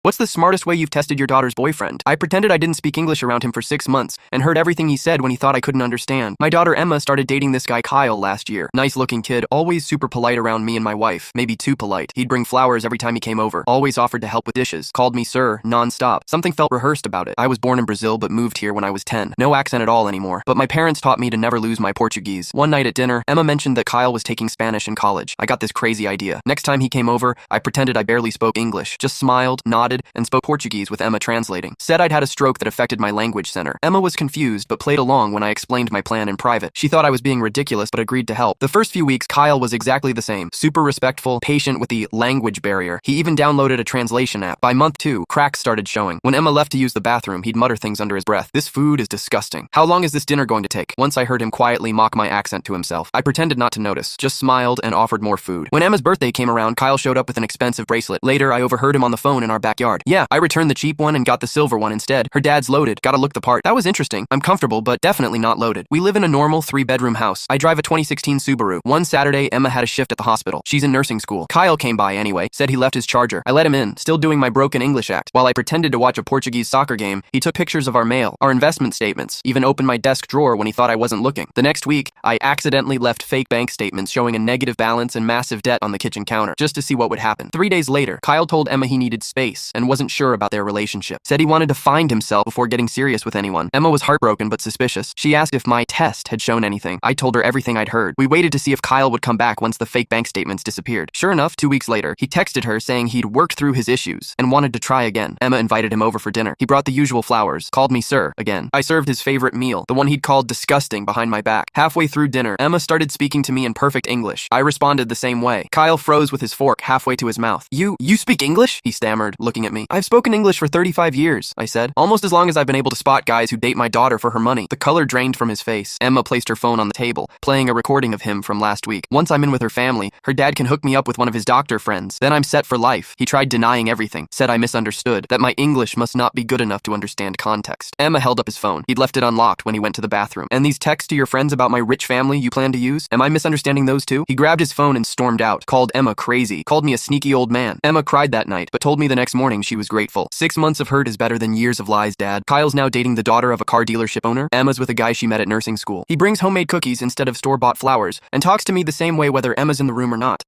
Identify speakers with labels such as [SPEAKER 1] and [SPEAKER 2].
[SPEAKER 1] What's the smartest way you've tested your daughter's boyfriend? I pretended I didn't speak English around him for 6 months and heard everything he said when he thought I couldn't understand. My daughter Emma started dating this guy Kyle last year. Nice looking kid, always super polite around me and my wife. Maybe too polite. He'd bring flowers every time he came over. Always offered to help with dishes. Called me sir, non-stop. Something felt rehearsed about it. I was born in Brazil but moved here when I was 10. No accent at all anymore. But my parents taught me to never lose my Portuguese. One night at dinner, Emma mentioned that Kyle was taking Spanish in college. I got this crazy idea. Next time he came over, I pretended I barely spoke English. Just smiled, nodded, and spoke Portuguese with Emma translating. Said I'd had a stroke that affected my language center. Emma was confused but played along when I explained my plan in private. She thought I was being ridiculous but agreed to help. The first few weeks, Kyle was exactly the same. Super respectful, patient with the language barrier. He even downloaded a translation app. By month 2, cracks started showing. When Emma left to use the bathroom, he'd mutter things under his breath. This food is disgusting. How long is this dinner going to take? Once I heard him quietly mock my accent to himself. I pretended not to notice, just smiled and offered more food. When Emma's birthday came around, Kyle showed up with an expensive bracelet. Later, I overheard him on the phone in our backyard. Yeah, I returned the cheap one and got the silver one instead. Her dad's loaded. Gotta look the part. That was interesting. I'm comfortable, but definitely not loaded. We live in a normal 3-bedroom house. I drive a 2016 Subaru. One Saturday, Emma had a shift at the hospital. She's in nursing school. Kyle came by anyway, said he left his charger. I let him in, still doing my broken English act. While I pretended to watch a Portuguese soccer game, he took pictures of our mail, our investment statements, even opened my desk drawer when he thought I wasn't looking. The next week, I accidentally left fake bank statements showing a negative balance and massive debt on the kitchen counter, just to see what would happen. 3 days later, Kyle told Emma he needed space and wasn't sure about their relationship. Said he wanted to find himself before getting serious with anyone. Emma was heartbroken but suspicious. She asked if my test had shown anything. I told her everything I'd heard. We waited to see if Kyle would come back once the fake bank statements disappeared. Sure enough, 2 weeks later, he texted her saying he'd worked through his issues and wanted to try again. Emma invited him over for dinner. He brought the usual flowers, called me sir again. I served his favorite meal, the one he'd called disgusting behind my back. Halfway through dinner, Emma started speaking to me in perfect English. I responded the same way. Kyle froze with his fork halfway to his mouth. You speak English? He stammered, looking at me. I've spoken English for 35 years, I said. Almost as long as I've been able to spot guys who date my daughter for her money. The color drained from his face. Emma placed her phone on the table, playing a recording of him from last week. Once I'm in with her family, her dad can hook me up with one of his doctor friends. Then I'm set for life. He tried denying everything, said I misunderstood, that my English must not be good enough to understand context. Emma held up his phone. He'd left it unlocked when he went to the bathroom. And these texts to your friends about my rich family you plan to use? Am I misunderstanding those too? He grabbed his phone and stormed out, called Emma crazy, called me a sneaky old man. Emma cried that night, but told me the next morning she was grateful. 6 months of hurt is better than years of lies, Dad. Kyle's now dating the daughter of a car dealership owner. Emma's with a guy she met at nursing school. He brings homemade cookies instead of store-bought flowers and talks to me the same way whether Emma's in the room or not.